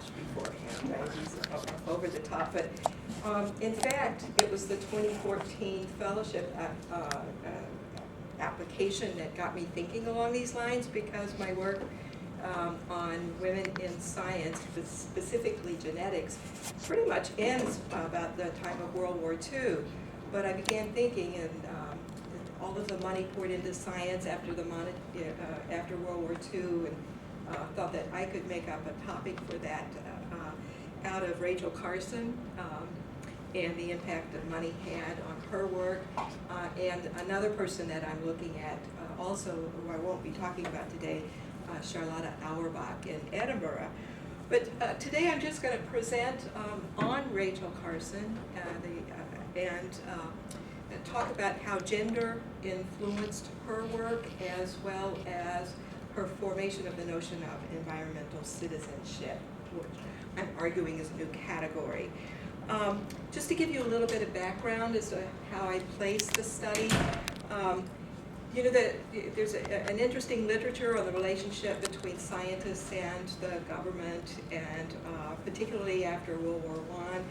blush beforehand. I was over the top, but in fact, it was the 2014 fellowship application that got me thinking along these lines, because my work on women in science, specifically genetics, pretty much ends about the time of World War II. But I began thinking, and all of the money poured into science after after World War II, and thought that I could make up a topic for that out of Rachel Carson and the impact that money had on her work, and another person that I'm looking at also, who I won't be talking about today, Charlotta Auerbach in Edinburgh. But today I'm just going to present on Rachel Carson and talk about how gender influenced her work, as well as her formation of the notion of environmental citizenship, which I'm arguing is a new category. Just to give you a little bit of background as to how I placed the study, you know that there's an interesting literature on the relationship between scientists and the government, and particularly after World War I.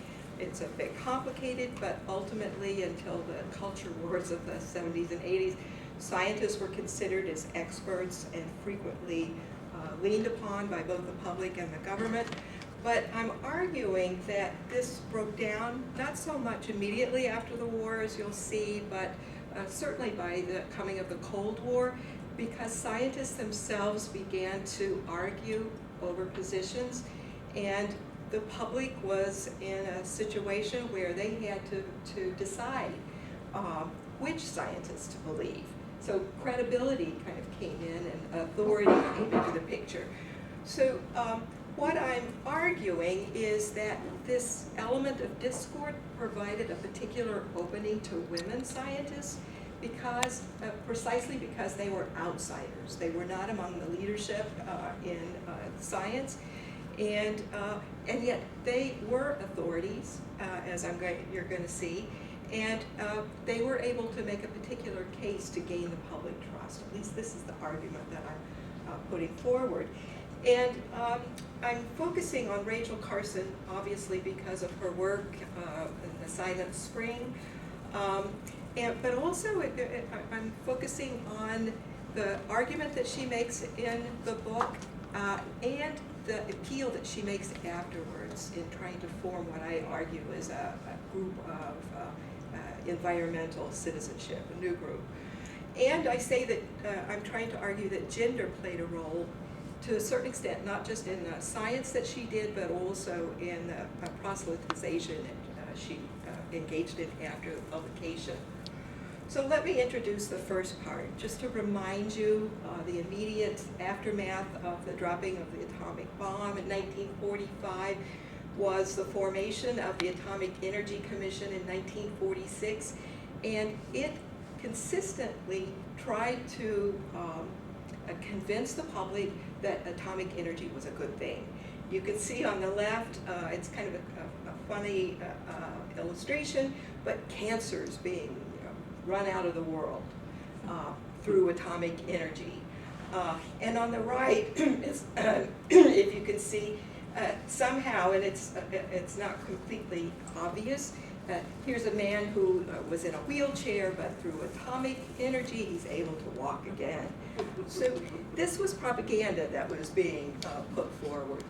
It's a bit complicated, but ultimately, until the culture wars of the 70s and 80s, scientists were considered as experts and frequently leaned upon by both the public and the government. But I'm arguing that this broke down, not so much immediately after the war, as you'll see, but certainly by the coming of the Cold War, because scientists themselves began to argue over positions, and the public was in a situation where they had to decide which scientists to believe. So credibility kind of came in, and authority came into the picture. So what I'm arguing is that this element of discord provided a particular opening to women scientists, because precisely because they were outsiders. They were not among the leadership in science, and yet they were authorities, as you're going to see, and they were able to make a particular case to gain the public trust. At least this is the argument that I'm putting forward. And I'm focusing on Rachel Carson, obviously, because of her work in the Silent Spring, but also I'm focusing on the argument that she makes in the book and the appeal that she makes afterwards in trying to form what I argue is a group of environmental citizenship, a new group. And I say that I'm trying to argue that gender played a role to a certain extent, not just in the science that she did, but also in the proselytization that she engaged in after the publication. So let me introduce the first part, just to remind you the immediate aftermath of the dropping of the atomic bomb in 1945 was the formation of the Atomic Energy Commission in 1946, and it consistently tried to convince the public that atomic energy was a good thing. You can see on the left, it's kind of a funny illustration, but cancers being run out of the world through atomic energy. And on the right is, if you can see, somehow, and it's not completely obvious, here's a man who was in a wheelchair, but through atomic energy, he's able to walk again. So this was propaganda that was being put forward.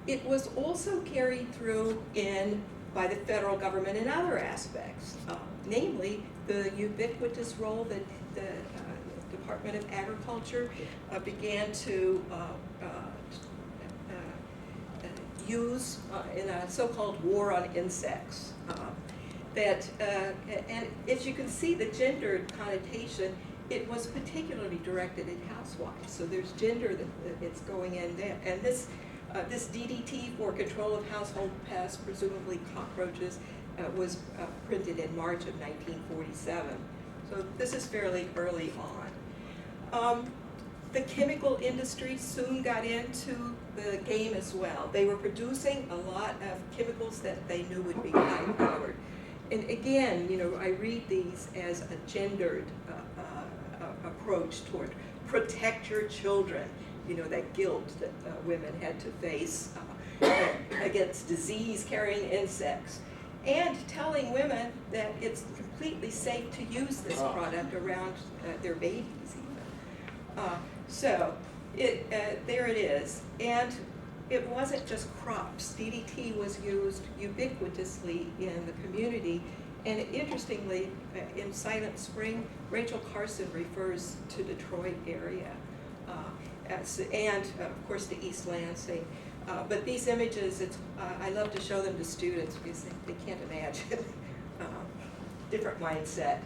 It was also carried through by the federal government in other aspects, namely the ubiquitous role that the Department of Agriculture began to use in a so-called war on insects. And as you can see, the gendered connotation, it was particularly directed at housewives. So there's gender that it's going in there. And this DDT for control of household pests, presumably cockroaches, was printed in March of 1947. So this is fairly early on. The chemical industry soon got into the game as well. They were producing a lot of chemicals that they knew would be high-powered. And again, I read these as a gendered approach toward protect your children. you know, that guilt that women had to face against disease-carrying insects, and telling women that it's completely safe to use this product around their babies even. So there it is. And it wasn't just crops. DDT was used ubiquitously in the community. And interestingly, in Silent Spring, Rachel Carson refers to Detroit area, and of course to East Lansing. But these images, I love to show them to students because they can't imagine different mindset.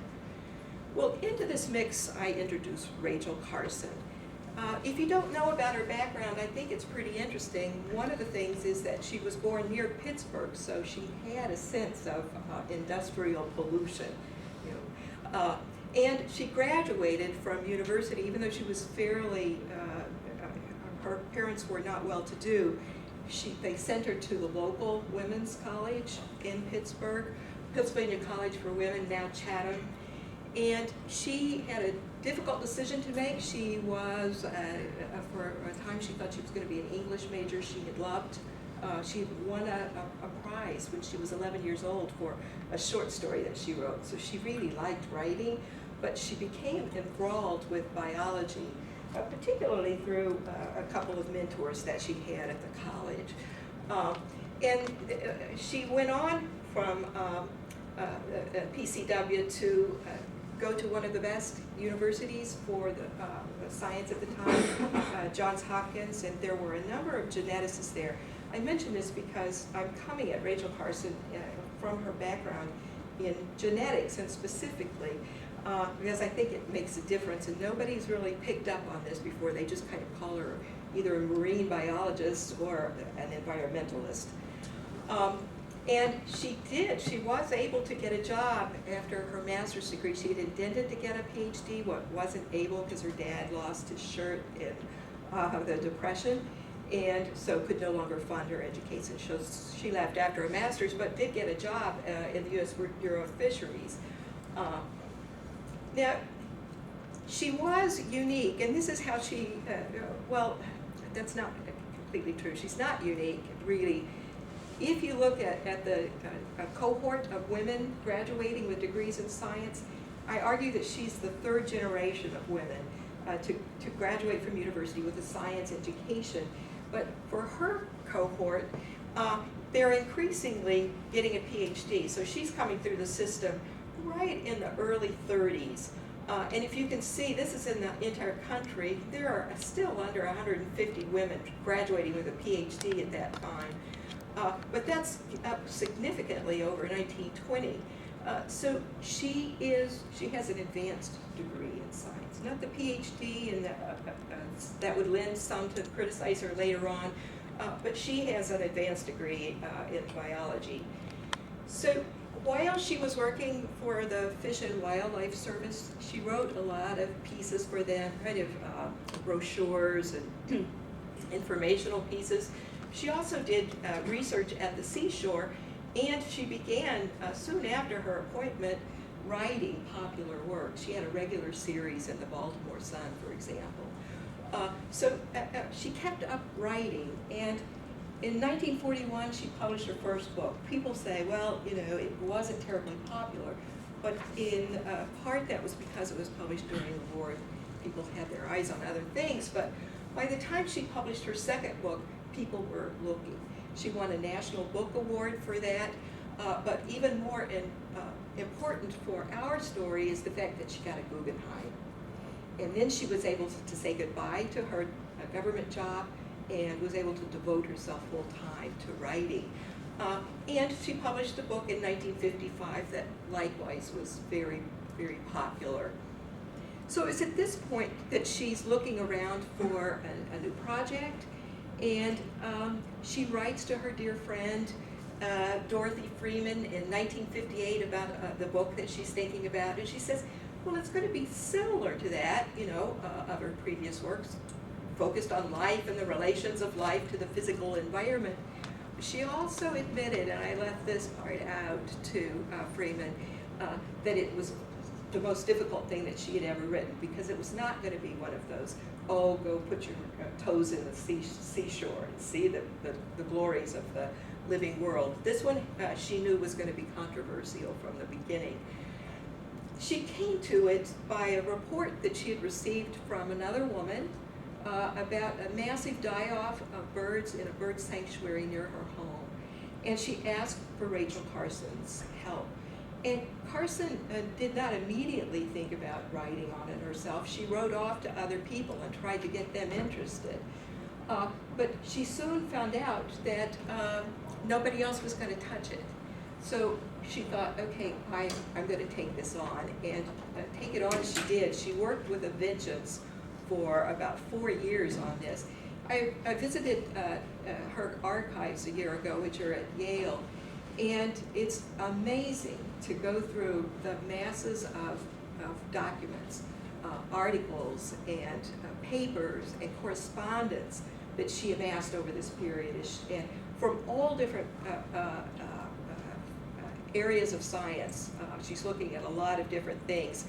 Well, into this mix, I introduced Rachel Carson. If you don't know about her background, I think it's pretty interesting. One of the things is that she was born near Pittsburgh, so she had a sense of industrial pollution. You know. And she graduated from university, even though she was fairly, her parents were not well-to-do. They sent her to the local women's college in Pittsburgh, Pennsylvania College for Women, now Chatham. And she had a difficult decision to make. She was, for a time, she thought she was going to be an English major. She had loved, she won a prize when she was 11 years old for a short story that she wrote. So she really liked writing, but she became enthralled with biology, particularly through a couple of mentors that she had at the college. And she went on from PCW to go to one of the best universities for the science at the time, Johns Hopkins, and there were a number of geneticists there. I mention this because I'm coming at Rachel Carson from her background in genetics, and specifically because I think it makes a difference, and nobody's really picked up on this before. They just kind of call her either a marine biologist or an environmentalist. And she was able to get a job after her master's degree. She had intended to get a PhD, but wasn't able because her dad lost his shirt in the Depression, and so could no longer fund her education. So she left after a master's, but did get a job in the U.S. Bureau of Fisheries. Now, she was unique, and this is how she, well, that's not completely true. She's not unique, really. If you look at the cohort of women graduating with degrees in science, I argue that she's the third generation of women to graduate from university with a science education. But for her cohort, they're increasingly getting a PhD. So she's coming through the system right in the early 30s. And if you can see, this is in the entire country. There are still under 150 women graduating with a PhD at that time. But that's up significantly over 1920. So she has an advanced degree in science, not the PhD, and that would lend some to criticize her later on, but she has an advanced degree in biology. So while she was working for the Fish and Wildlife Service, she wrote a lot of pieces for them, kind of brochures and informational pieces. She also did research at the seashore, and she began, soon after her appointment, writing popular work. She had a regular series in the Baltimore Sun, for example. So she kept up writing, and in 1941 she published her first book. People say, well, you know, it wasn't terribly popular, but in part that was because it was published during the war. People had their eyes on other things, but by the time she published her second book, people were looking. She won a National Book Award for that, but even more important for our story is the fact that she got a Guggenheim. And then she was able to say goodbye to her government job and was able to devote herself full time to writing. And she published a book in 1955 that likewise was very, very popular. So it's at this point that she's looking around for a new project, and she writes to her dear friend Dorothy Freeman in 1958 about the book that she's thinking about, and she says, well, it's going to be similar to that, you know, of her previous works, focused on life and the relations of life to the physical environment. She also admitted, and I left this part out to Freeman, that it was the most difficult thing that she had ever written, because it was not going to be one of those, oh, go put your toes in the seashore and see the glories of the living world. This one she knew was going to be controversial from the beginning. She came to it by a report that she had received from another woman about a massive die-off of birds in a bird sanctuary near her home. And she asked for Rachel Carson's help. And Carson did not immediately think about writing on it herself. She wrote off to other people and tried to get them interested. But she soon found out that nobody else was going to touch it. So she thought, okay, I'm going to take this on. And take it on she did. She worked with a vengeance for about 4 years on this. I visited her archives a year ago, which are at Yale, and it's amazing to go through the masses of documents, articles, and papers, and correspondence that she amassed over this period, and from all different areas of science. She's looking at a lot of different things.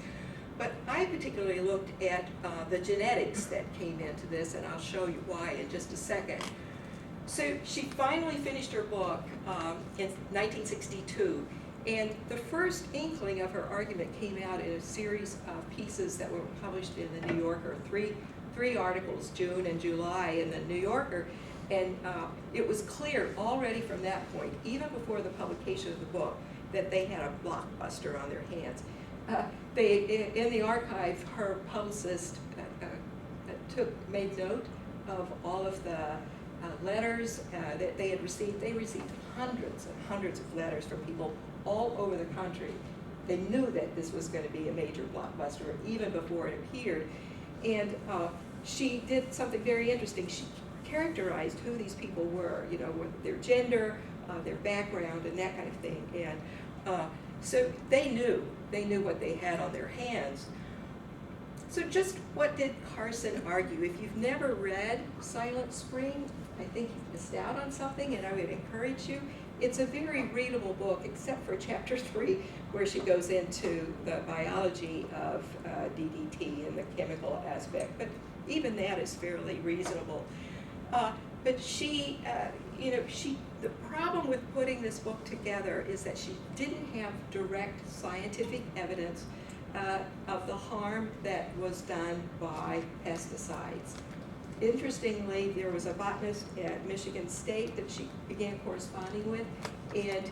But I particularly looked at the genetics that came into this, and I'll show you why in just a second. So she finally finished her book in 1962, and the first inkling of her argument came out in a series of pieces that were published in the New Yorker, three articles, June and July, in the New Yorker, and it was clear already from that point, even before the publication of the book, that they had a blockbuster on their hands. In the archive, her publicist made note of all of the letters that they had received. They received hundreds and hundreds of letters from people all over the country. They knew that this was going to be a major blockbuster even before it appeared. And she did something very interesting. She characterized who these people were, you know, with their gender, their background, and that kind of thing. And so they knew what they had on their hands. So just what did Carson argue? If you've never read Silent Spring, I think you've missed out on something, and I would encourage you. It's a very readable book, except for chapter 3, where she goes into the biology of DDT and the chemical aspect. But even that is fairly reasonable. But she, the problem with putting this book together is that she didn't have direct scientific evidence of the harm that was done by pesticides. Interestingly, there was a botanist at Michigan State that she began corresponding with, and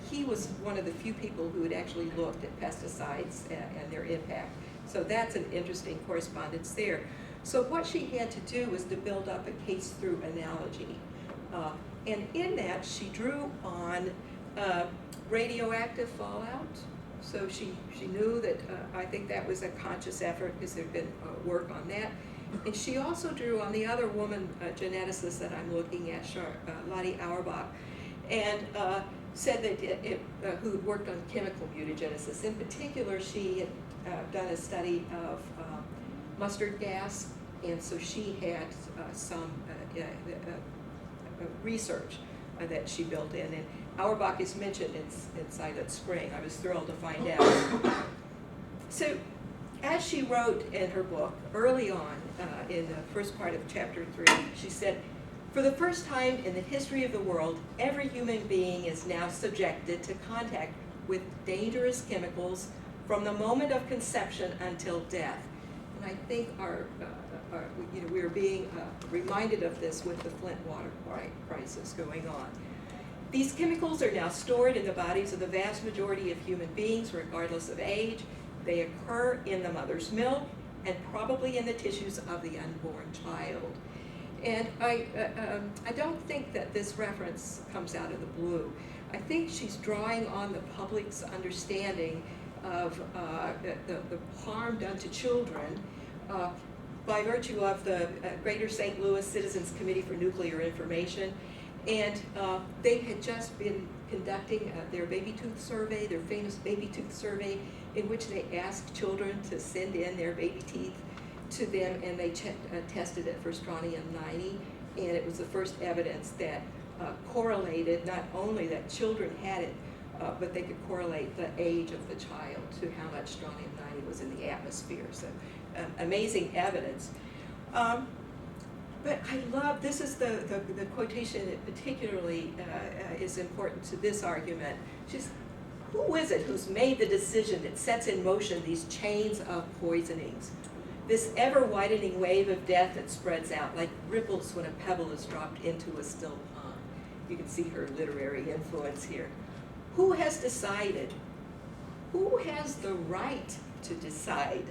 he was one of the few people who had actually looked at pesticides and their impact. So that's an interesting correspondence there. So what she had to do was to build up a case through analogy. And in that, she drew on radioactive fallout. So she knew that, I think that was a conscious effort because there'd been work on that. And she also drew on the other woman geneticist that I'm looking at, Lottie Auerbach, and said that who had worked on chemical mutagenesis. In particular, she had done a study of mustard gas, and so she had some research that she built in. And Auerbach is mentioned in Silent Spring. I was thrilled to find out. So, as she wrote in her book, early on, in the first part of chapter 3, she said, "For the first time in the history of the world, every human being is now subjected to contact with dangerous chemicals from the moment of conception until death." And I think we are being reminded of this with the Flint water crisis going on. These chemicals are now stored in the bodies of the vast majority of human beings, regardless of age. They occur in the mother's milk and probably in the tissues of the unborn child. And I don't think that this reference comes out of the blue. I think she's drawing on the public's understanding of the harm done to children by virtue of the Greater St. Louis Citizens Committee for Nuclear Information. And they had just been conducting their baby tooth survey, their famous baby tooth survey, in which they asked children to send in their baby teeth to them, and they tested it for strontium-90, and it was the first evidence that correlated not only that children had it, but they could correlate the age of the child to how much strontium-90 was in the atmosphere. So amazing evidence. But I love, this is the quotation that particularly is important to this argument. Just, who is it who's made the decision that sets in motion these chains of poisonings? This ever-widening wave of death that spreads out like ripples when a pebble is dropped into a still pond. You can see her literary influence here. Who has decided? Who has the right to decide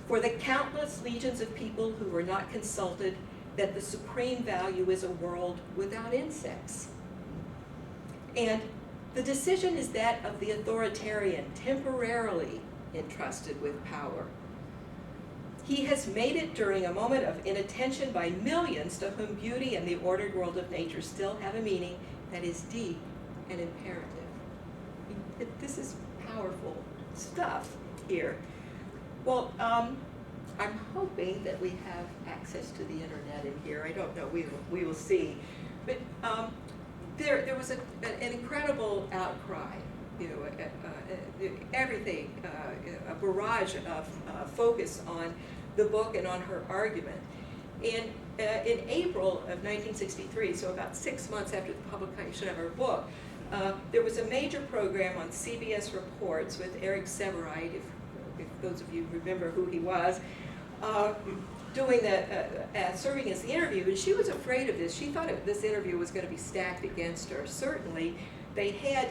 for the countless legions of people who were not consulted that the supreme value is a world without insects? And the decision is that of the authoritarian, temporarily entrusted with power. He has made it during a moment of inattention by millions to whom beauty and the ordered world of nature still have a meaning that is deep and imperative. This is powerful stuff here. Well, I'm hoping that we have access to the internet in here. I don't know, we will see. But there was an incredible outcry, you know, everything, a barrage of focus on the book and on her argument. And in April of 1963, so about 6 months after the publication of her book, there was a major program on CBS Reports with Eric Severide, if those of you remember who he was, doing serving as the interview, and she was afraid of this. She thought this interview was going to be stacked against her. Certainly, they had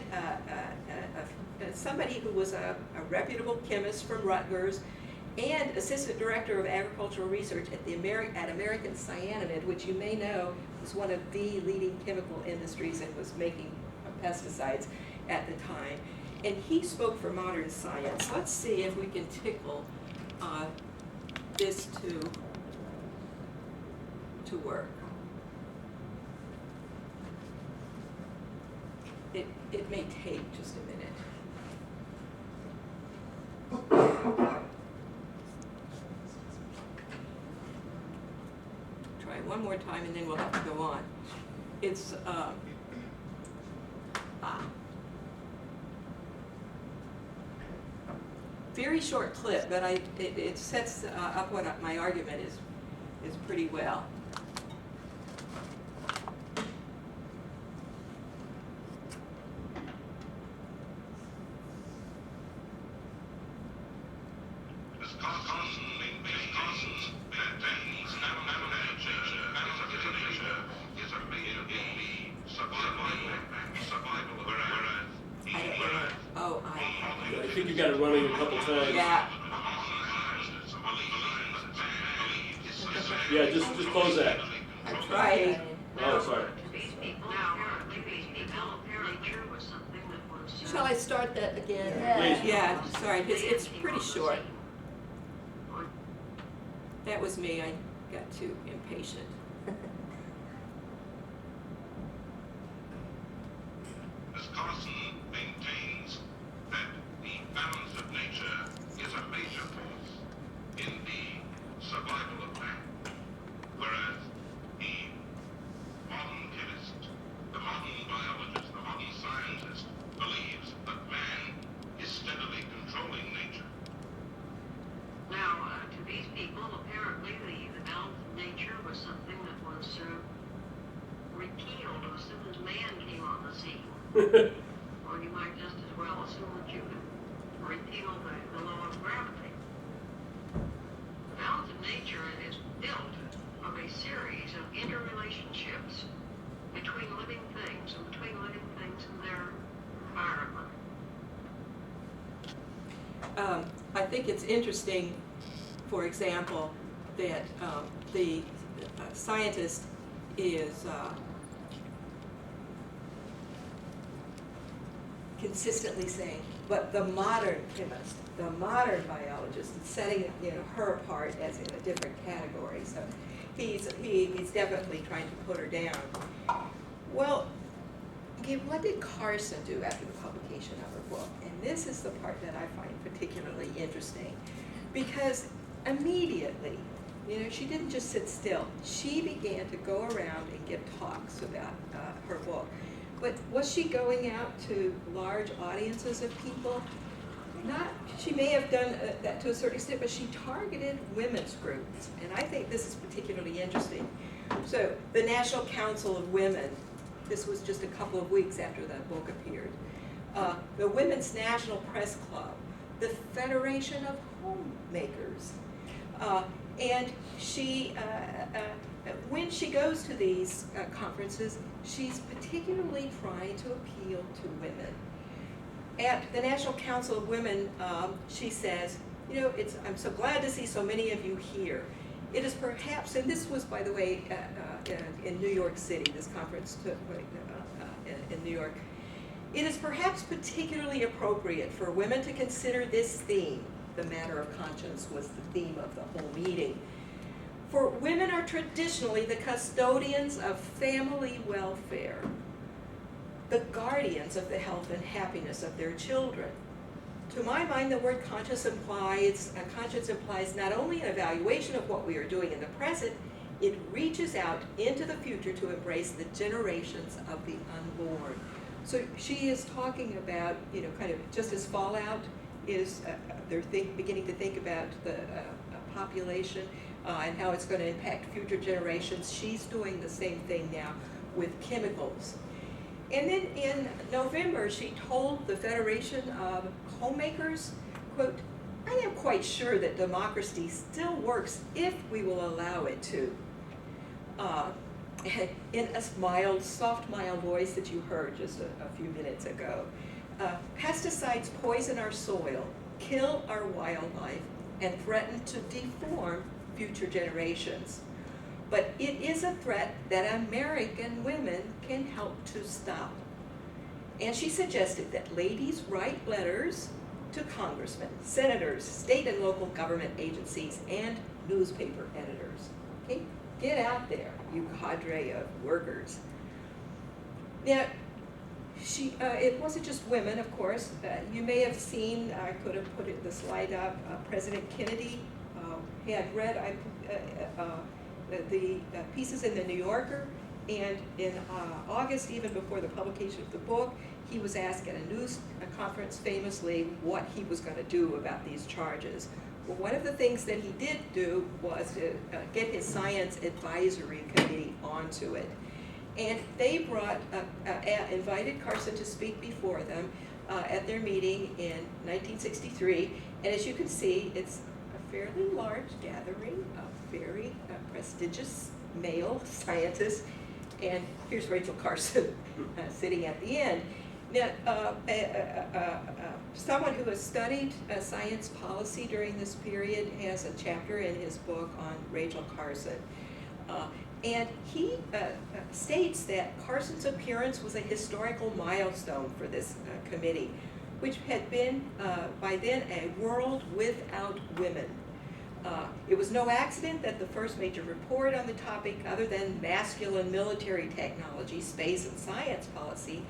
somebody who was a reputable chemist from Rutgers and assistant director of agricultural research at American Cyanamid, which you may know was one of the leading chemical industries and was making pesticides at the time. And he spoke for modern science. Let's see if we can tickle this to work. It may take just a minute. Try one more time and then we'll have to go on. It's very short clip, but it sets up what my argument is pretty well. I think you got it running a couple times. Yeah. Yeah, just close that. I'm trying. Oh, sorry. Shall I start that again? Please. Yeah, sorry, it's pretty short. That was me, I got too impatient. As Carson maintains that the balance of nature is a major force in the survival of man, whereas the modern chemist, the modern biologist, the modern scientist believes that man is steadily controlling nature. Now, to these people, apparently the balance of nature was something that was repealed as soon as man came on the scene. Or you might just as well assume that you could repeal the law of gravity. The balance of nature is built of a series of interrelationships between living things and between living things and their environment. I think it's interesting, for example, that the scientist is consistently saying, but the modern chemist, the modern biologist, is setting her apart as in a different category. So he's definitely trying to put her down. Well, okay, what did Carson do after the publication of her book? And this is the part that I find particularly interesting, because immediately, she didn't just sit still. She began to go around and give talks about her book. But was she going out to large audiences of people? Not, she may have done that to a certain extent, but she targeted women's groups, and I think this is particularly interesting. So, the National Council of Women, this was just a couple of weeks after the book appeared. The Women's National Press Club, the Federation of Homemakers, and she, when she goes to these conferences, she's particularly trying to appeal to women. At the National Council of Women, she says, you know, I'm so glad to see so many of you here. It is perhaps, and this was, by the way, in New York City, this conference took place in New York. It is perhaps particularly appropriate for women to consider this theme. The matter of conscience was the theme of the whole meeting. For women are traditionally the custodians of family welfare, the guardians of the health and happiness of their children. To my mind, the word conscience implies not only an evaluation of what we are doing in the present, it reaches out into the future to embrace the generations of the unborn. So she is talking about, you know, kind of just as fallout is, they're beginning to think about the population and how it's going to impact future generations. She's doing the same thing now with chemicals. And then in November, she told the Federation of Homemakers, quote, I am quite sure that democracy still works if we will allow it to. In a mild, soft, mild voice that you heard just a few minutes ago. Pesticides poison our soil, kill our wildlife, and threaten to deform future generations. But it is a threat that American women can help to stop. And she suggested that ladies write letters to congressmen, senators, state and local government agencies, and newspaper editors. Okay? Get out there, you cadre of workers. Now, it wasn't just women, of course. You may have seen, I could have put the slide up, President Kennedy had read the pieces in the New Yorker, and in August, even before the publication of the book, he was asked at a news conference famously what he was going to do about these charges. Well, one of the things that he did do was to get his science advisory committee onto it. And they invited Carson to speak before them at their meeting in 1963. And as you can see, it's a fairly large gathering of very prestigious male scientists. And here's Rachel Carson sitting at the end. Now, someone who has studied science policy during this period has a chapter in his book on Rachel Carson. And he states that Carson's appearance was a historical milestone for this committee, which had been, by then, a world without women. It was no accident that the first major report on the topic, other than masculine military technology, space, and science policy,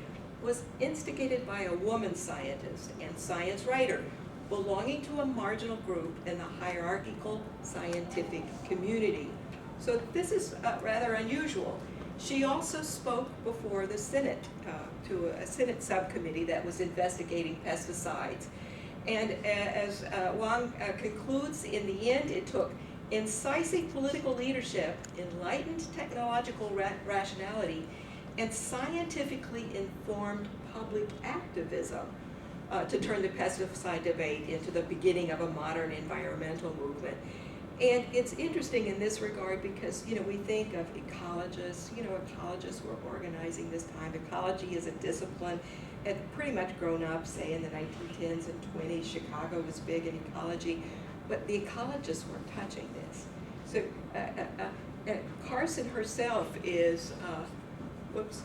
was instigated by a woman scientist and science writer belonging to a marginal group in the hierarchical scientific community. So this is rather unusual. She also spoke before the Senate, to a Senate subcommittee that was investigating pesticides. And as Wang concludes, in the end, it took incisive political leadership, enlightened technological rationality, and scientifically informed public activism to turn the pesticide debate into the beginning of a modern environmental movement. And it's interesting in this regard because, you know, we think of ecologists, you know, ecologists were organizing this time. Ecology as a discipline had pretty much grown up, say, in the 1910s and 20s. Chicago was big in ecology, but the ecologists weren't touching this. So Carson herself is, whoops.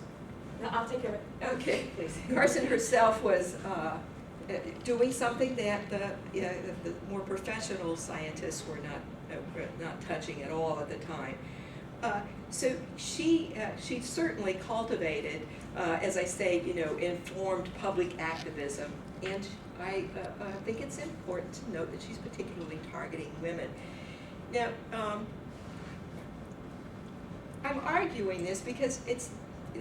No, I'll take care of it. Okay. Please. Carson herself was doing something that the more professional scientists were not touching at all at the time. So she certainly cultivated, as I say, you know, informed public activism, and I think it's important to note that she's particularly targeting women. Now, I'm arguing this because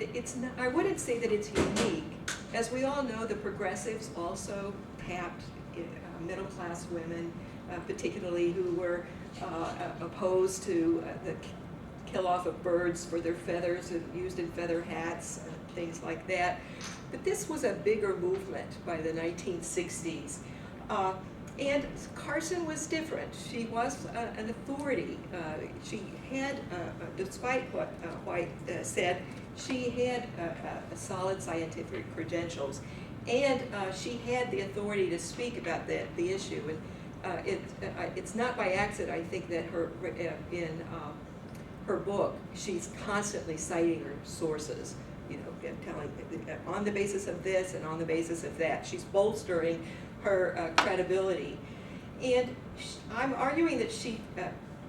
it's not, I wouldn't say that it's unique. As we all know, the progressives also tapped middle-class women, particularly who were opposed to the kill-off of birds for their feathers and used in feather hats, things like that. But this was a bigger movement by the 1960s. And Carson was different. She was an authority. She had, despite what White said, she had solid scientific credentials. And she had the authority to speak about the issue. And it's not by accident, I think, that in her book, she's constantly citing her sources, you know, and telling, on the basis of this and on the basis of that. She's bolstering her credibility. And I'm arguing that she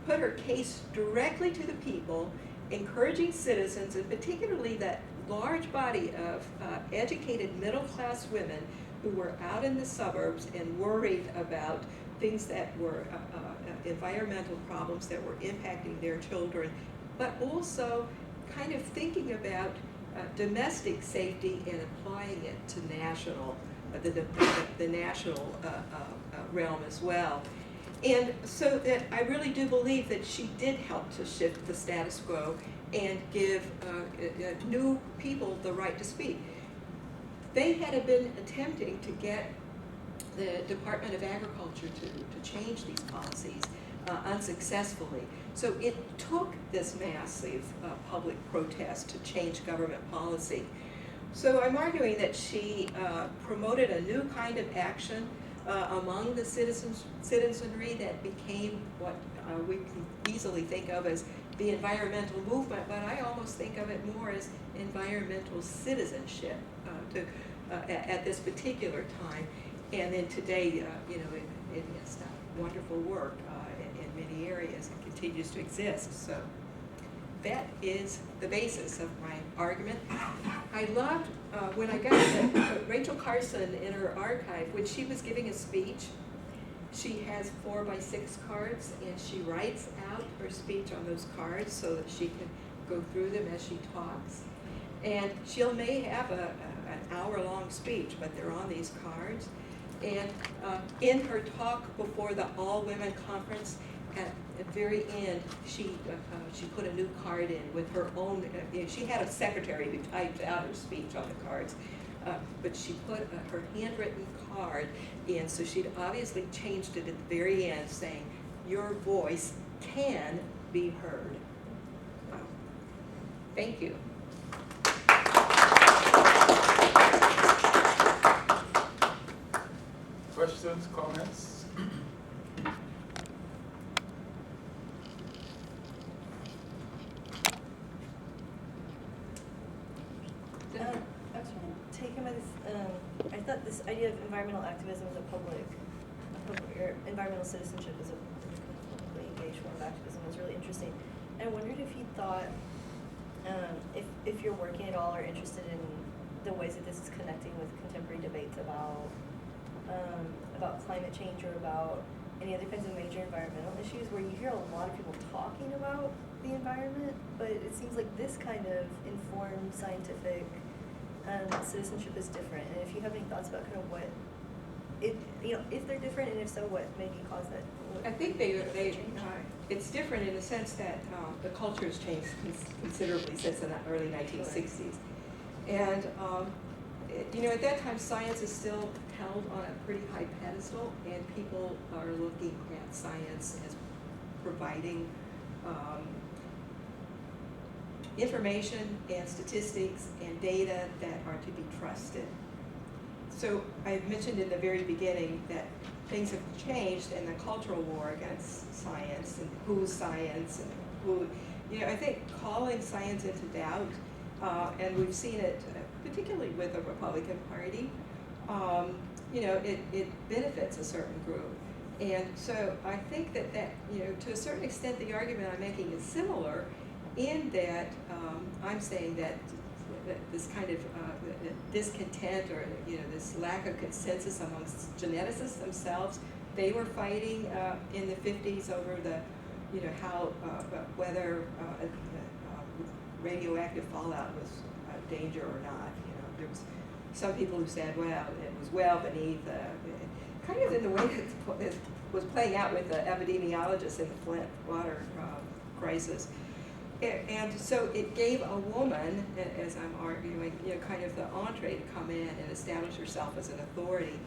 put her case directly to the people, encouraging citizens, and particularly that large body of educated middle-class women who were out in the suburbs and worried about things that were environmental problems that were impacting their children, but also kind of thinking about domestic safety and applying it to national, the national realm as well. And so that I really do believe that she did help to shift the status quo and give new people the right to speak. They had been attempting to get the Department of Agriculture to change these policies unsuccessfully. So it took this massive public protest to change government policy. So I'm arguing that she promoted a new kind of action among the citizenry that became what we can easily think of as the environmental movement, but I almost think of it more as environmental citizenship at this particular time. And then today, you know, it has done wonderful work in many areas and continues to exist. So that is the basis of my argument. I loved when I got Rachel Carson in her archive, when she was giving a speech, she has 4x6 cards, and she writes out her speech on those cards so that she can go through them as she talks. And she may have an hour-long speech, but they're on these cards. And in her talk before the all-women conference, at the very end, she put a new card in with her own, she had a secretary who typed out her speech on the cards, but she put her handwritten card in, so she'd obviously changed it at the very end, saying, "Your voice can be heard." Thank you. Questions, comments? Taken by this, I thought this idea of environmental activism as a public or environmental citizenship as a publicly engaged form of activism was really interesting. And I wondered if you thought, if you're working at all or interested in the ways that this is connecting with contemporary debates about climate change or about any other kinds of major environmental issues where you hear a lot of people talking about the environment, but it seems like this kind of informed scientific citizenship is different. And if you have any thoughts about kind of what, if they're different, and if so, what maybe caused that? I think it's different in the sense that the culture has changed considerably since the early 1960s. And you know, at that time, science is still held on a pretty high pedestal, and people are looking at science as providing information and statistics and data that are to be trusted. So I mentioned in the very beginning that things have changed, and the cultural war against science and who's science and who, you know, I think calling science into doubt, and we've seen it particularly with the Republican Party, you know, it benefits a certain group. And so I think that, you know, to a certain extent, the argument I'm making is similar in that I'm saying that this kind of discontent, or, you know, this lack of consensus amongst geneticists themselves, they were fighting in the 50s over the, you know, how whether radioactive fallout was a danger or not. You know, there was some people who said, well, it was well beneath, kind of in the way that it was playing out with the epidemiologists in the Flint water crisis. And so it gave a woman, as I'm arguing, you know, kind of the entree to come in and establish herself as an authority.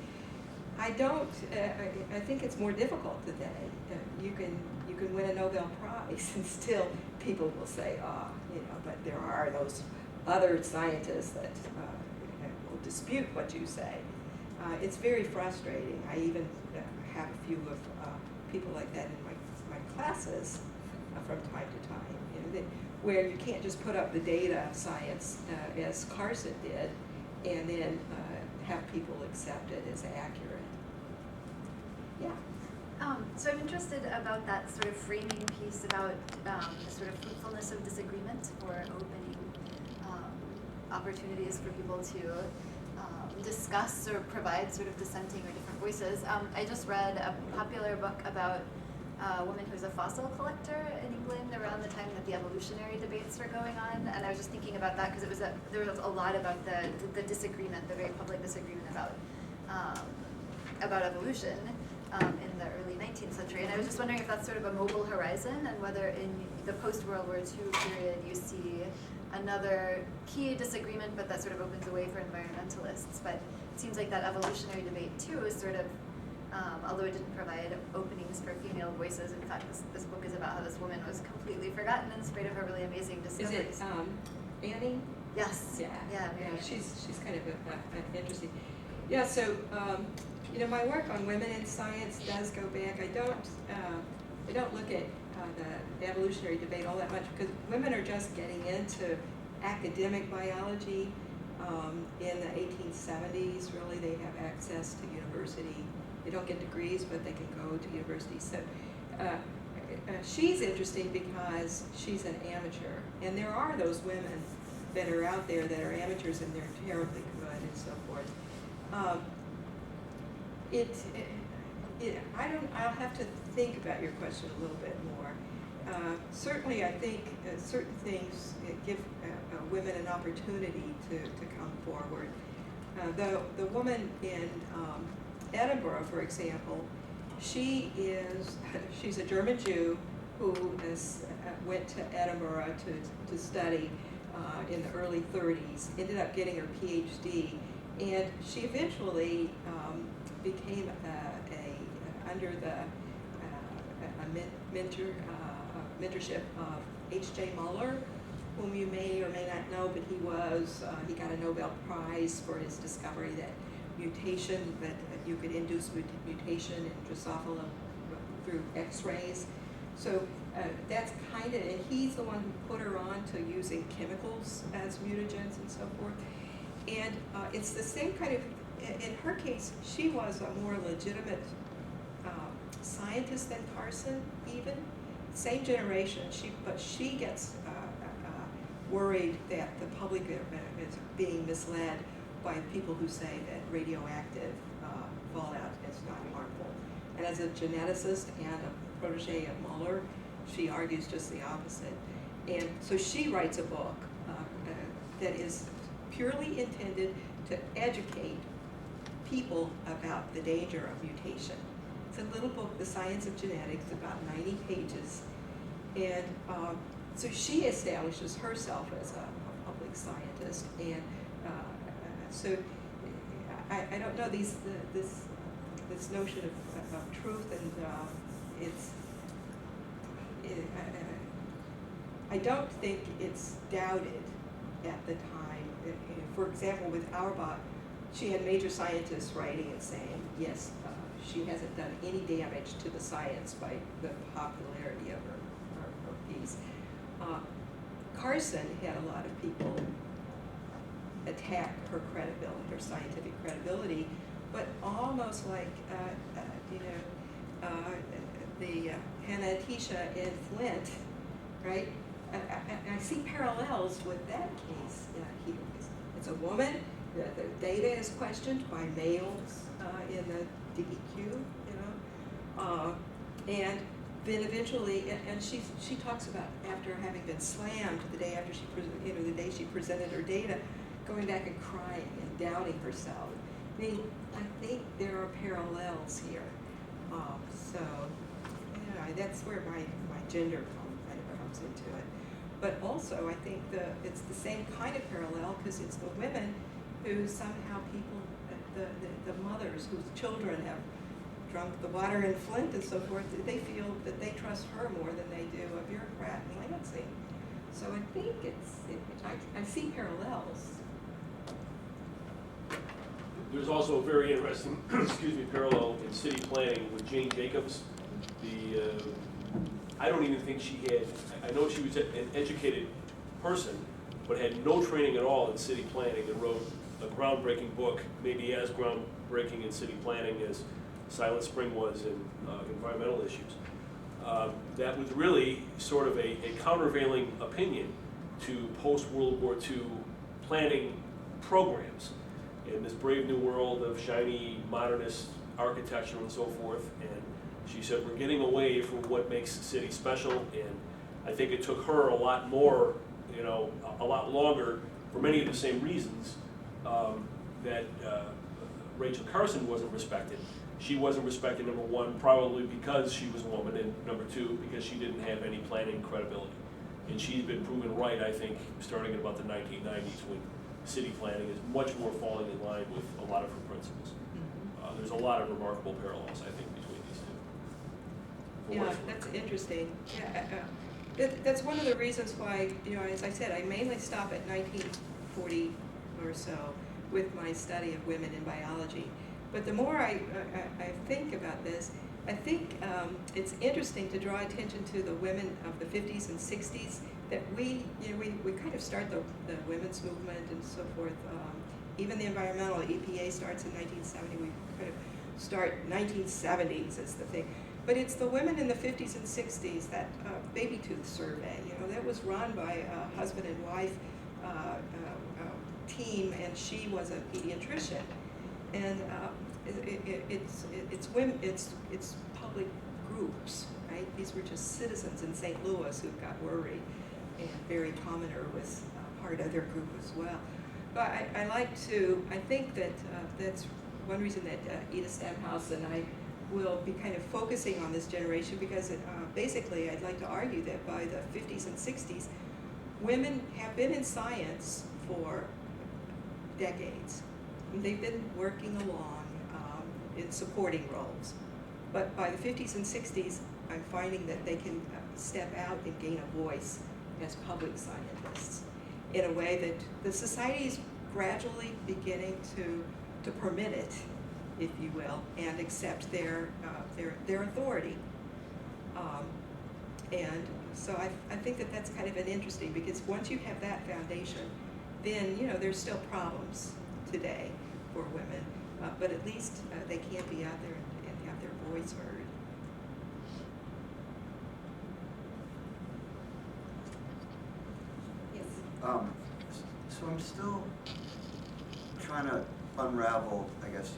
I think it's more difficult today. You can win a Nobel Prize and still people will say, you know, but there are those other scientists that will dispute what you say. It's very frustrating. I even have a few of people like that in my classes from time to time, you know, where you can't just put up the data of science as Carson did and then have people accept it as accurate. Yeah. So I'm interested about that sort of framing piece about the sort of fruitfulness of disagreement or opening opportunities for people to discuss or provide sort of dissenting or different voices. I just read a popular book about a woman who's a fossil collector in England around the time that the evolutionary debates were going on, and I was just thinking about that because there was a lot about the disagreement, the very public disagreement about evolution in the early 19th century, and I was just wondering if that's sort of a mobile horizon, and whether in the post-World War II period you see another key disagreement, but that sort of opens the way for environmentalists. But it seems like that evolutionary debate too is sort of, although it didn't provide openings for female voices, in fact this book is about how this woman was completely forgotten in spite of her really amazing discoveries. Is it Annie? Yes. Yeah, she's kind of interesting. Yeah, so you know, my work on women in science does go back. I don't look at the evolutionary debate all that much because women are just getting into academic biology in the 1870s. Really, they have access to university. They don't get degrees, but they can go to university. So she's interesting because she's an amateur, and there are those women that are out there that are amateurs and they're terribly good and so forth. I'll have to think about your question a little bit more. Certainly, I think certain things give women an opportunity to come forward. The woman in Edinburgh, for example, she's a German Jew who went to Edinburgh to study in the early 30s, ended up getting her PhD, and she eventually became under the mentorship of H.J. Muller, whom you may or may not know, but he got a Nobel Prize for his discovery that mutation, that you could induce mutation in Drosophila through X-rays. So that's kind of, and he's the one who put her on to using chemicals as mutagens and so forth. And it's the same kind of, in her case, she was a more legitimate scientist than Carson, even. Same generation, but she gets worried that the public is being misled by people who say that radioactive fallout is not harmful. And as a geneticist and a protege of Muller, she argues just the opposite. And so she writes a book that is purely intended to educate people about the danger of mutation. It's a little book, The Science of Genetics, about 90 pages. And so she establishes herself as a public scientist. And so I don't know, this notion of truth, and I don't think it's doubted at the time. For example, with Auerbach, she had major scientists writing and saying, yes, she hasn't done any damage to the science by the popularity of her piece. Carson had a lot of people attack her credibility, her scientific credibility, but almost like, the Hannah Tisha in Flint, right? I see parallels with that case here. It's a woman, the data is questioned by males in the DEQ, and then eventually, and she talks about after having been slammed the day after the day she presented her data, going back and crying and doubting herself. I mean, I think there are parallels here. So, yeah, that's where my gender kind of comes into it. But also, I think it's the same kind of parallel because it's the women who somehow the mothers whose children have drunk the water in Flint and so forth, they feel that they trust her more than they do a bureaucrat in Lansing. So I think I see parallels. There's also a very interesting, parallel in city planning with Jane Jacobs. I don't even think she had, I know she was an educated person, but had no training at all in city planning and wrote a groundbreaking book, maybe as groundbreaking in city planning as Silent Spring was in environmental issues. That was really sort of a countervailing opinion to post-World War II planning programs in this brave new world of shiny modernist architecture and so forth. And she said, we're getting away from what makes the city special. And I think it took her a lot more, a lot longer for many of the same reasons that Rachel Carson wasn't respected. She wasn't respected, number one, probably because she was a woman, and number two, because she didn't have any planning credibility. And she's been proven right, I think, starting in about the 1990s when city planning is much more falling in line with a lot of her principles. There's a lot of remarkable parallels, I think, between these two. Yeah, that's interesting. Yeah, that's one of the reasons why, as I said, I mainly stop at 1940 or so with my study of women in biology. But the more I think about this, I think it's interesting to draw attention to the women of the 50s and 60s that we kind of start the women's movement and so forth. Even the environmental EPA starts in 1970. We kind of start 1970s as the thing. But it's the women in the 50s and 60s, that baby tooth survey, that was run by a husband and wife team, and she was a pediatrician. And it's women, it's public groups, right? These were just citizens in St. Louis who got worried, and Barry Commoner was part of their group as well. But I think that that's one reason that Edith Stamhouse and I will be kind of focusing on this generation, because basically I'd like to argue that by the 50s and 60s, women have been in science for decades. They've been working along in supporting roles. But by the 50s and 60s, I'm finding that they can step out and gain a voice as public scientists in a way that the society is gradually beginning to permit it, if you will, and accept their authority. And so I think that that's kind of an interesting, because once you have that foundation, then there's still problems today for women, but at least they can be out there and have their voice heard. Yes. So I'm still trying to unravel, I guess,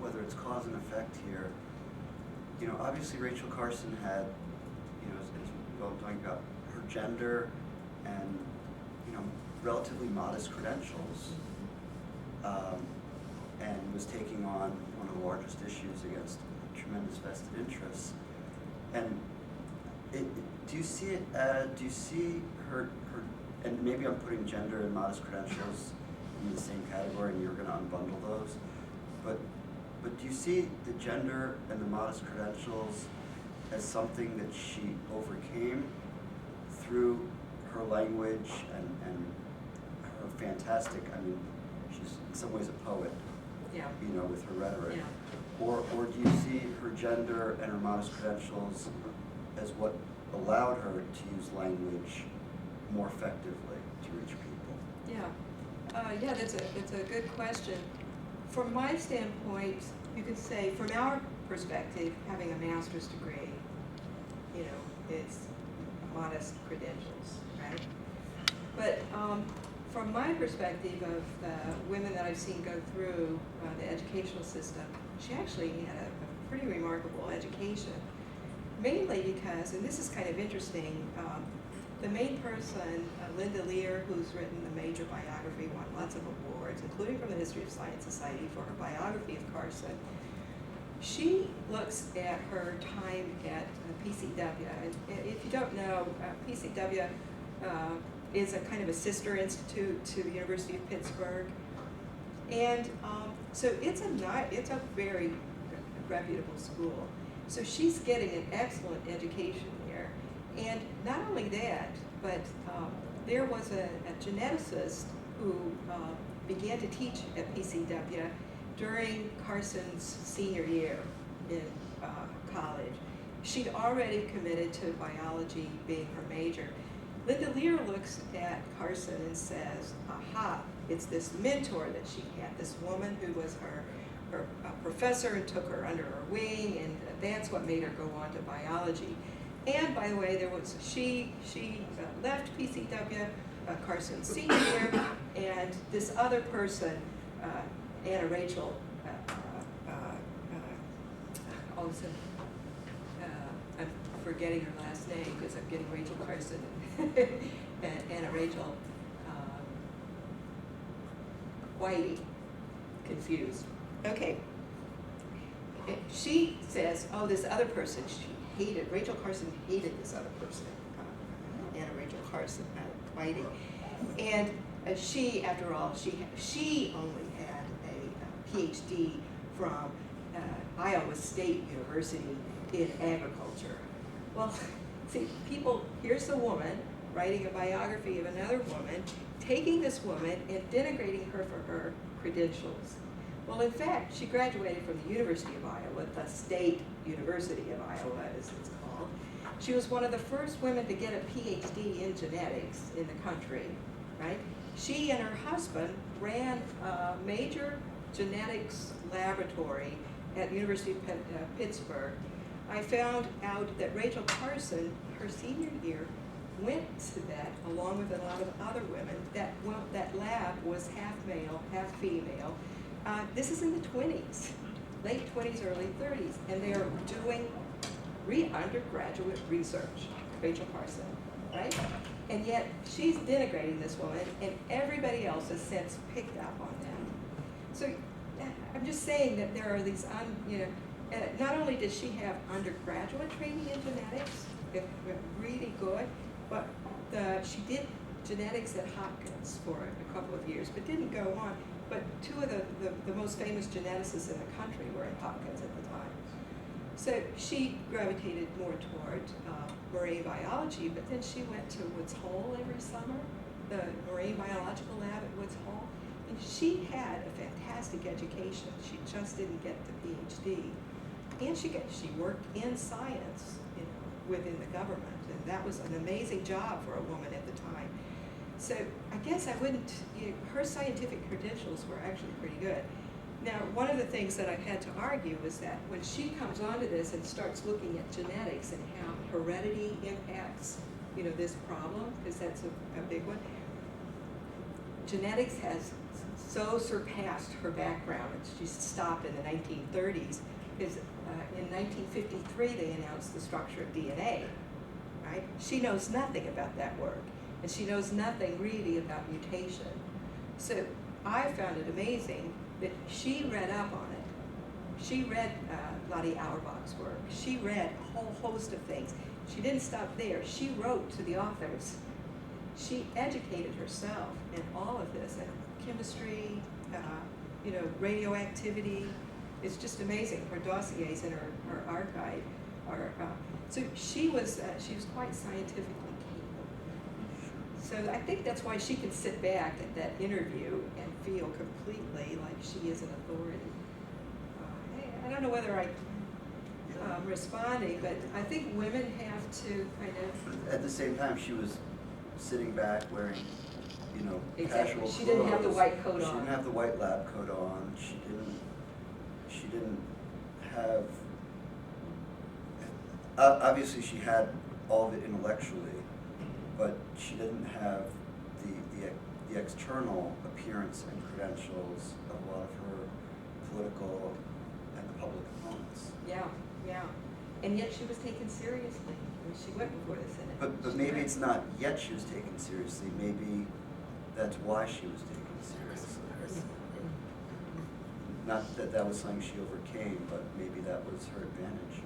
whether it's cause and effect here. Obviously Rachel Carson had, as well talking about her gender and, relatively modest credentials, and was taking on one of the largest issues against tremendous vested interests. And do you see her, and maybe I'm putting gender and modest credentials in the same category and you're going to unbundle those, but do you see the gender and the modest credentials as something that she overcame through her language and her fantastic, she's in some ways a poet, Yeah. With her rhetoric. Yeah. Or do you see her gender and her modest credentials as what allowed her to use language more effectively to reach people? Yeah, that's a good question. From my standpoint, you could say, from our perspective, having a master's degree, it's modest credentials, right? But from my perspective of the women that I've seen go through the educational system, she actually had a pretty remarkable education. mainly because, and this is kind of interesting, the main person, Linda Lear, who's written a major biography, won lots of awards, including from the History of Science Society for her biography of Carson. She looks at her time at PCW, and if you don't know, PCW is a kind of a sister institute to the University of Pittsburgh, and so it's a very reputable school. So she's getting an excellent education there, and not only that, but there was a geneticist who began to teach at PCW during Carson's senior year in college. She'd already committed to biology being her major. Linda Lear looks at Carson and says, aha, it's this mentor that she had, this woman who was her professor and took her under her wing, and that's what made her go on to biology. And by the way, she left PCW, Carson's senior year, and this other person, Anna Rachel, all of a sudden, I'm forgetting her last name because I'm getting Rachel Carson and Anna Rachel Whitey confused. Okay. She says, oh, this other person, Rachel Carson hated this other person, Anna Rachel Carson, Whitey. And she, after all, she only had a PhD from Iowa State University in agriculture. Well, see, here's a woman writing a biography of another woman, taking this woman and denigrating her for her credentials. Well, in fact, she graduated from the University of Iowa, the State University of Iowa, as it's called. She was one of the first women to get a PhD in genetics in the country, right? She and her husband ran a major genetics laboratory at the University of Pittsburgh. I found out that Rachel Carson, her senior year, went to that along with a lot of other women. That lab was half male, half female. This is in the 20s, late 20s, early 30s, and they are doing undergraduate research, Rachel Carson, right? And yet she's denigrating this woman, and everybody else has since picked up on that. So I'm just saying that there are these, not only does she have undergraduate training in genetics, really good, but she did genetics at Hopkins for a couple of years, but didn't go on. But two of the most famous geneticists in the country were at Hopkins at the time. So she gravitated more toward marine biology, but then she went to Woods Hole every summer, the marine biological lab at Woods Hole, and she had a fantastic education. She just didn't get the PhD. And she worked in science, within the government, and that was an amazing job for a woman at the time. So I guess I wouldn't, her scientific credentials were actually pretty good. Now, one of the things that I've had to argue is that when she comes onto this and starts looking at genetics and how heredity impacts, this problem, because that's a big one, genetics has so surpassed her background. She stopped in the 1930s, because in 1953 they announced the structure of DNA, right? She knows nothing about that work, and she knows nothing really about mutation. So I found it amazing that she read up on it. She read Lottie Auerbach's work. She read a whole host of things. She didn't stop there. She wrote to the authors. She educated herself in all of this, and chemistry, radioactivity. It's just amazing. Her dossiers and her archive are. So she was quite scientifically capable. So I think that's why she can sit back at that interview and feel completely like she is an authority. I don't know whether I'm responding, but I think women have to kind of. At the same time, she was sitting back wearing, Exactly. casual clothes. She didn't have the white coat on. She didn't have the white lab coat on. She didn't have. Obviously, she had all of it intellectually, but she didn't have the external appearance and credentials of a lot of her political and the public opponents. Yeah, yeah. and yet she was taken seriously when she went before the Senate. But maybe it's not yet she was taken seriously, maybe that's why she was taken seriously. Not that that was something she overcame, but maybe that was her advantage.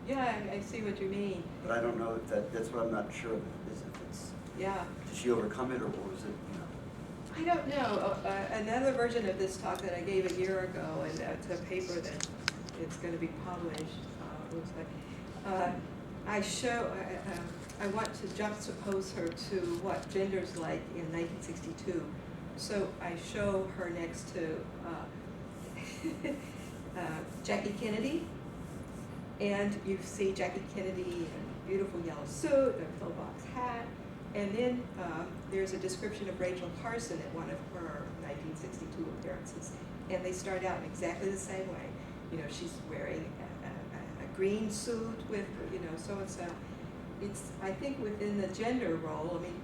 Yeah, I see what you mean. But I don't know if that's what I'm not sure of, is if it's, Yeah. did she overcome it, or was it, you know? I don't know. Another version of this talk that I gave a year ago, and it's a paper that it's going to be published, looks like. I want to juxtapose her to what gender's like in 1962. So I show her next to Jackie Kennedy, and you see Jackie Kennedy in a beautiful yellow suit, a pillbox hat, and then there's a description of Rachel Carson at one of her 1962 appearances, and they start out in exactly the same way. You know, she's wearing a green suit with, you know, so and so. It's, I think, within the gender role, I mean,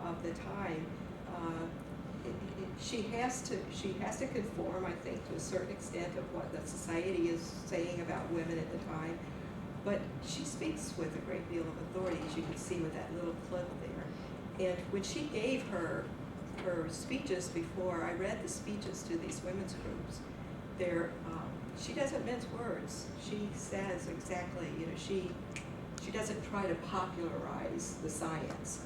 of the time, she has to conform, I think, to a certain extent of what the society is saying about women at the time. But she speaks with a great deal of authority, as you can see with that little clip there. And when she gave her speeches before, I read the speeches to these women's groups. She doesn't mince words. She says exactly, you know, she doesn't try to popularize the science.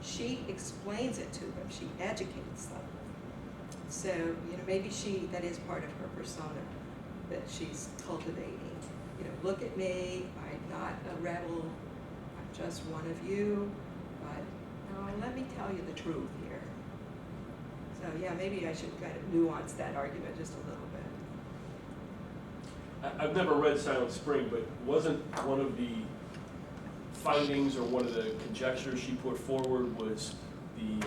She explains it to them. She educates them. So, you know, maybe that is part of her persona that she's cultivating. You know, look at me, I'm not a rebel, I'm just one of you, but no, let me tell you the truth here. So yeah, maybe I should kind of nuance that argument just a little bit. I've never read Silent Spring, but wasn't one of the findings or one of the conjectures she put forward was the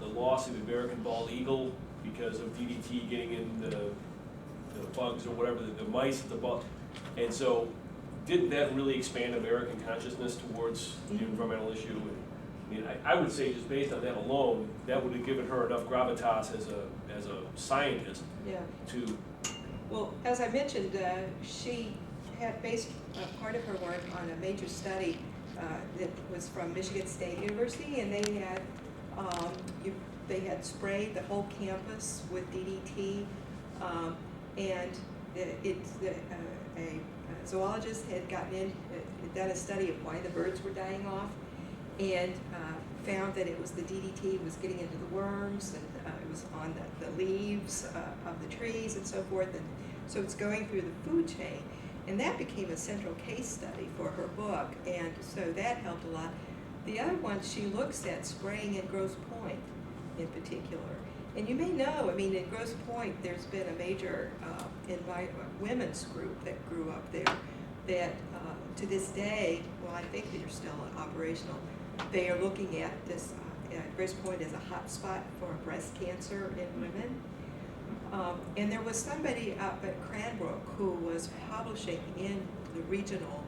loss of the American bald eagle because of DDT getting in the bugs or whatever, the mice at the bug. And so didn't that really expand American consciousness towards the environmental issue? I mean, I would say just based on that alone, that would have given her enough gravitas as a scientist to... Well, as I mentioned, she had based part of her work on a major study that was from Michigan State University, and they had sprayed the whole campus with DDT, and a zoologist had done a study of why the birds were dying off, and found that it was the DDT was getting into the worms, and it was on the leaves of the trees and so forth, and so it's going through the food chain. And that became a central case study for her book, and so that helped a lot. The other one, she looks at spraying at Grosse Pointe in particular. And you may know, I mean, at Grosse Pointe, there's been a major women's group that grew up there that to this day, well, I think they're still operational, they are looking at this Grosse Pointe as a hot spot for breast cancer in women. And there was somebody up at Cranbrook who was publishing in the regional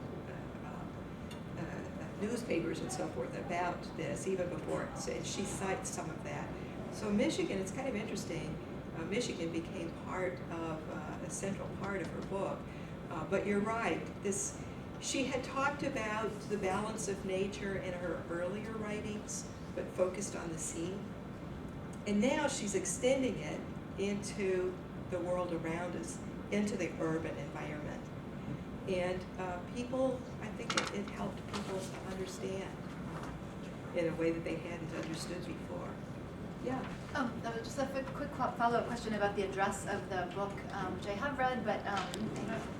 newspapers and so forth about this even before, and she cites some of that. So Michigan, it's kind of interesting, Michigan became part of, a central part of her book. But you're right, she had talked about the balance of nature in her earlier writings, but focused on the scene. And now she's extending it into the world around us, into the urban environment. And people, I think it helped people to understand in a way that they hadn't understood before. Yeah. That was just a quick follow-up question about the address of the book, which I have read, but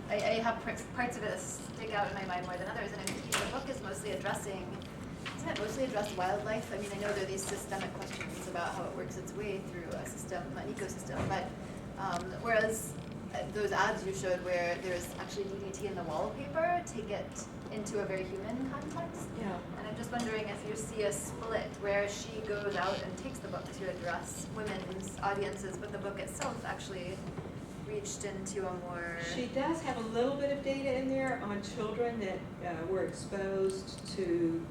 I have parts of it that stick out in my mind more than others. And the book is mostly addressing, doesn't it mostly address wildlife? I mean, I know there are these systemic questions about how it works its way through a system, an ecosystem, but whereas those ads you showed where there's actually DDT in the wallpaper take it into a very human context. Yeah. And I'm just wondering if you see a split where she goes out and takes the book to address women's audiences, but the book itself actually reached into a more... She does have a little bit of data in there on children that were exposed to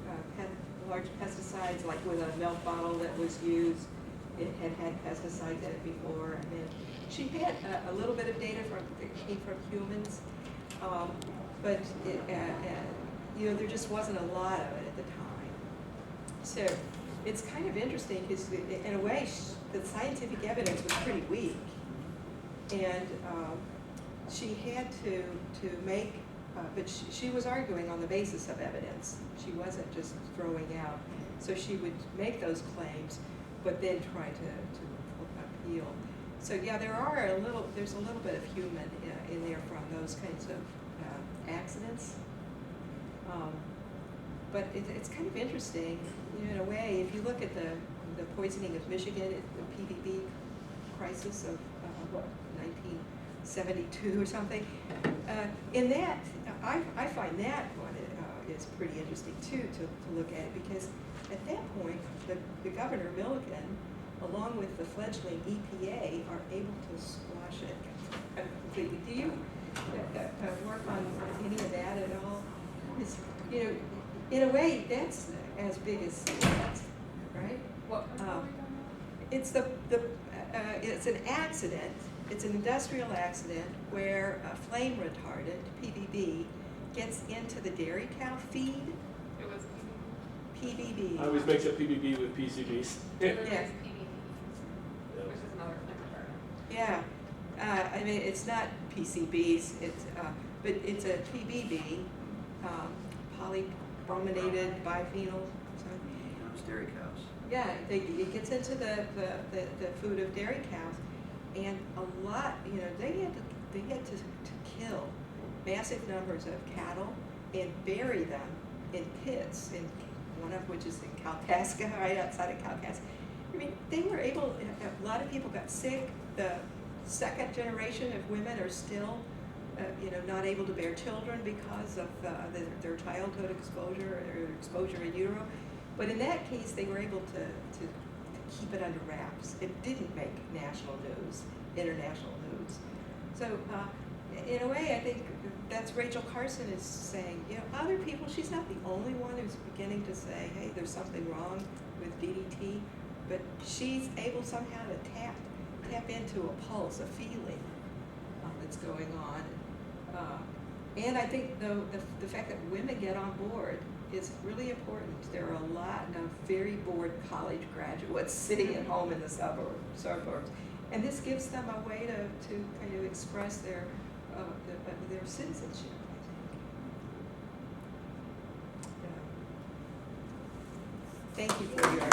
large pesticides, like with a milk bottle that was used. It had pesticides in it before, and then she had a little bit of data that came from humans. but you know, there just wasn't a lot of it at the time. So it's kind of interesting because in a way the scientific evidence was pretty weak, and she had to make, but she was arguing on the basis of evidence. She wasn't just throwing out. So she would make those claims, but then try to appeal. So yeah, there's a little bit of human in there from those kinds of accidents. But it's kind of interesting, you know, in a way, if you look at the poisoning of Michigan, the PCB crisis of, 1972 or something. In that, I find that one is pretty interesting too, to look at, because at that point, the Governor Milliken, along with the fledgling EPA, are able to squash it completely. Do you work on any of that at all? It's, you know, in a way, that's as big as that, right? It's it's an accident. It's an industrial accident where a flame retardant, PBB, gets into the dairy cow feed. It was PBB. I always mix up PBB with PCBs. Yeah. Yeah. PBB, which is another flame retardant. Yeah, I mean, it's not PCBs, but it's a PBB, polybrominated biphenyl. Those dairy cows. Yeah, it gets into the food of dairy cows, and a lot, you know, they had to kill massive numbers of cattle and bury them in pits, and one of which is in Kalkaska, right outside of Kalkaska. I mean, they were able, a lot of people got sick. The second generation of women are still, you know, not able to bear children because of their childhood exposure or exposure in utero. But in that case, they were able to keep it under wraps. It didn't make national news, international news. So in a way, I think that's Rachel Carson is saying, you know, other people, she's not the only one who's beginning to say, hey, there's something wrong with DDT, but she's able somehow to tap into a pulse, a feeling that's going on. And I think the fact that women get on board is really important. There are a lot of very bored college graduates sitting at home in the suburbs. And this gives them a way to kind of express their citizenship, I think. Thank you for your